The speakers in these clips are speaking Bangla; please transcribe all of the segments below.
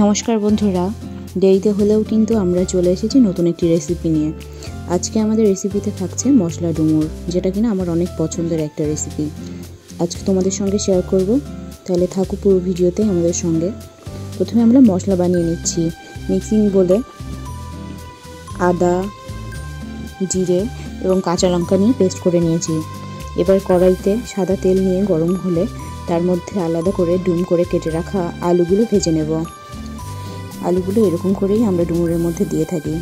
নমস্কার বন্ধুরা, দেরিতে হলেও কিন্তু আমরা চলে এসেছি নতুন একটি রেসিপি নিয়ে। আজকে আমাদের রেসিপিতে থাকছে মশলা ডুমুর, যেটা কিনা আমার অনেক পছন্দের একটা রেসিপি। আজকে তোমাদের সঙ্গে শেয়ার করব, তাহলে থাকো পুরো ভিডিওতে আমাদের সঙ্গে। প্রথমে আমরা মশলা বানিয়ে নিচ্ছি। মিক্সিং বলে আদা, জিরে এবং কাঁচা লঙ্কা নিয়ে পেস্ট করে নিয়েছি। এবার কড়াইতে সাদা তেল নিয়ে গরম হলে তার মধ্যে আলাদা করে ডুম করে কেটে রাখা আলুগুলো ভেজে নেব। আলুগুলো এরকম করেই আমরা ডুমুরের মধ্যে দিয়ে থাকি।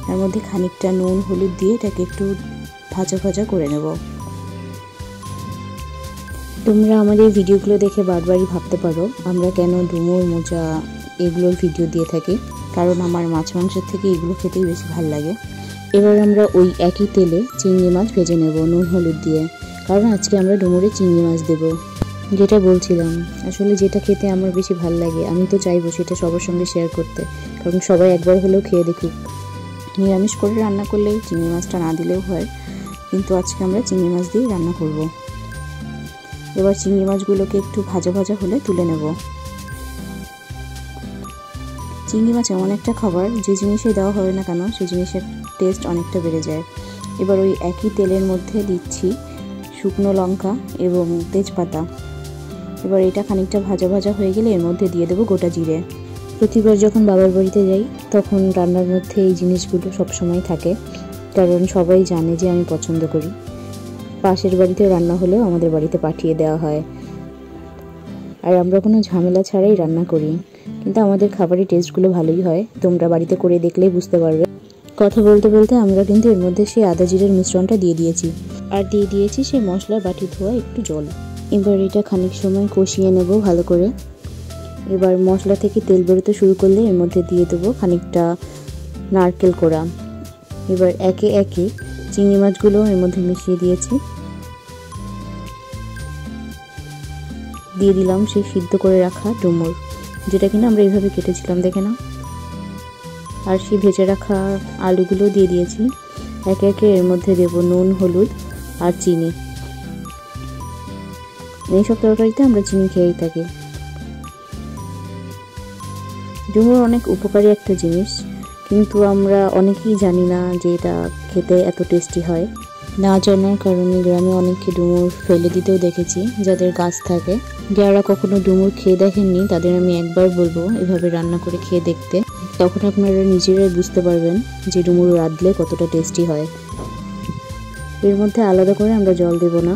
তার মধ্যে খানিকটা নুন হলুদ দিয়ে এটাকে একটু ভাজা ভাজা করে নেব। তোমরা আমাদের ভিডিওগুলো দেখে বারবারই ভাবতে পারো আমরা কেন ডুমুর, মোচা এগুলোর ভিডিও দিয়ে থাকি, কারণ আমার মাছ মাংসের থেকে এগুলো খেতেই বেশি ভালো লাগে। এবার আমরা ওই একই তেলে চিংড়ি মাছ ভেজে নেব নুন হলুদ দিয়ে, কারণ আজকে আমরা ডুমুরে চিংড়ি মাছ দেবো। যেটা বলছিলাম, আসলে যেটা খেতে আমার বেশি ভালো লাগে, আমি তো চাইবো সেটা সবার সঙ্গে শেয়ার করতে, কারণ সবাই একবার হলেও খেয়ে দেখুক। নিরামিষ করে রান্না করলে চিংড়ি মাছটা না দিলেও হয়, কিন্তু আজকে আমরা চিংড়ি মাছ দিয়ে রান্না করব। এবার চিংড়ি মাছগুলোকে একটু ভাজা ভাজা হলে তুলে নেব। চিংড়ি মাছ এমন একটা খাবার, যে জিনিসে দেওয়া হয় না কেন সেই জিনিসের টেস্ট অনেকটা বেড়ে যায়। এবার ওই একই তেলের মধ্যে দিচ্ছি শুকনো লঙ্কা এবং তেজপাতা। এবার এটা খানিকটা ভাজা ভাজা হয়ে গেলে এর মধ্যে দিয়ে দেবো গোটা জিরে। প্রতিবার যখন বাবার বাড়িতে যাই তখন রান্নার মধ্যে এই জিনিসগুলো সবসময় থাকে, কারণ সবাই জানে যে আমি পছন্দ করি। পাশের বাড়িতে রান্না হলেও আমাদের বাড়িতে পাঠিয়ে দেওয়া হয়, আর আমরা কোনো ঝামেলা ছাড়াই রান্না করি, কিন্তু আমাদের খাবারের টেস্টগুলো ভালোই হয়। তোমরা বাড়িতে করে দেখলেই বুঝতে পারবে। কথা বলতে বলতে আমরা কিন্তু এর মধ্যে সেই আদা জিরের মিশ্রণটা দিয়ে দিয়েছি, আর দিয়ে দিয়েছি সেই মশলা বাটি ধোয়া একটু জল। এবার এটা খানিক সময় কষিয়ে নেব ভালো করে। এবার মশলা থেকে তেল বেরোতে শুরু করলে এর মধ্যে দিয়ে দেবো খানিকটা নারকেল কোড়া। এবার একে একে চিংড়ি মাছগুলো এর মধ্যে মিশিয়ে দিয়েছি। দিয়ে দিলাম সেই সিদ্ধ করে রাখা ডুমুর, যেটা কিনা আমরা এইভাবে কেটেছিলাম, দেখে নাও। আর সেই ভেজে রাখা আলুগুলো দিয়ে দিয়েছি। একে একে এর মধ্যে দেবো নুন হলুদ আর চিনি। এইসব তরকারিতে আমরা চিনি খেয়েই থাকি। ডুমুর অনেক উপকারী একটা জিনিস, কিন্তু আমরা অনেকেই জানি না যে এটা খেতে এত টেস্টি হয়। না জানার কারণে গ্রামে অনেকে ডুমুর ফেলে দিতেও দেখেছি, যাদের গাছ থাকে। যারা কখনো ডুমুর খেয়ে দেখেননি তাদের আমি একবার বলবো এভাবে রান্না করে খেয়ে দেখতে, তখন আপনারা নিজেরাই বুঝতে পারবেন যে ডুমুর রাঁধলে কতটা টেস্টি হয়। এর মধ্যে আলাদা করে আমরা জল দেব না।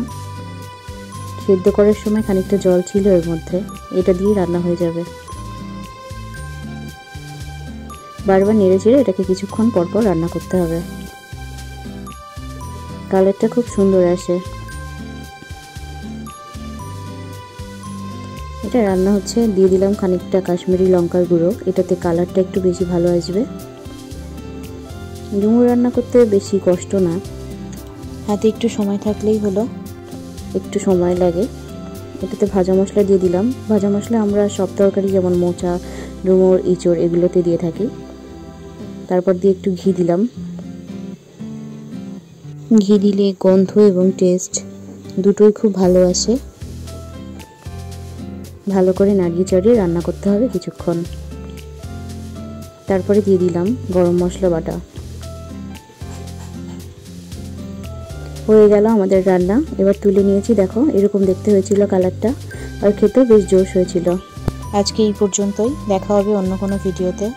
সেদ্ধ করার সময় খানিকটা জল ছিল এর মধ্যে, এটা দিয়ে রান্না হয়ে যাবে। বারবার নেড়ে চেড়ে এটাকে কিছুক্ষণ পর পর রান্না করতে হবে। কালারটা খুব সুন্দর আসে। এটা রান্না হচ্ছে। দিয়ে দিলাম খানিকটা কাশ্মীরি লঙ্কার গুঁড়ো, এটাতে কালারটা একটু বেশি ভালো আসবে। ডুমুর রান্না করতে বেশি কষ্ট না, হাতে একটু সময় থাকলেই হলো। একটু সময় লাগে। এটাতে ভাজা মশলা দিয়ে দিলাম। ভাজা মশলা আমরা সব তরকারি যেমন মোচা, ডুমুর, ইঁচড় এগুলোতে দিয়ে থাকি। তারপর দিয়ে একটু ঘি দিলাম। ঘি দিলে গন্ধ এবং টেস্ট দুটোই খুব ভালো আসে। ভালো করে নাড়িয়ে চাড়িয়ে রান্না করতে হবে কিছুক্ষণ। তারপরে দিয়ে দিলাম গরম মশলা বাটা। হয়ে গেল আমাদের রান্না। এবার তুলে নিয়েছি, দেখো এরকম দেখতে হয়েছিল কালারটা, আর খেতেও বেশ জোশ হয়েছিল। আজকে এই পর্যন্তই, দেখা হবে অন্য কোনো ভিডিওতে।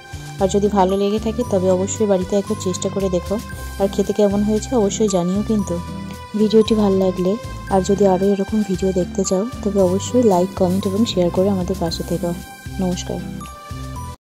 আর যদি ভালো লেগে থাকে তবে অবশ্যই বাড়িতে একবার চেষ্টা করে দেখো, আর খেতে কেমন হয়েছে অবশ্যই জানিও কিন্তু। ভিডিওটি ভালো লাগলে আর যদি আরও এরকম ভিডিও দেখতে চাও তবে অবশ্যই লাইক, কমেন্ট এবং শেয়ার করে আমাদের পাশে থেকো। নমস্কার।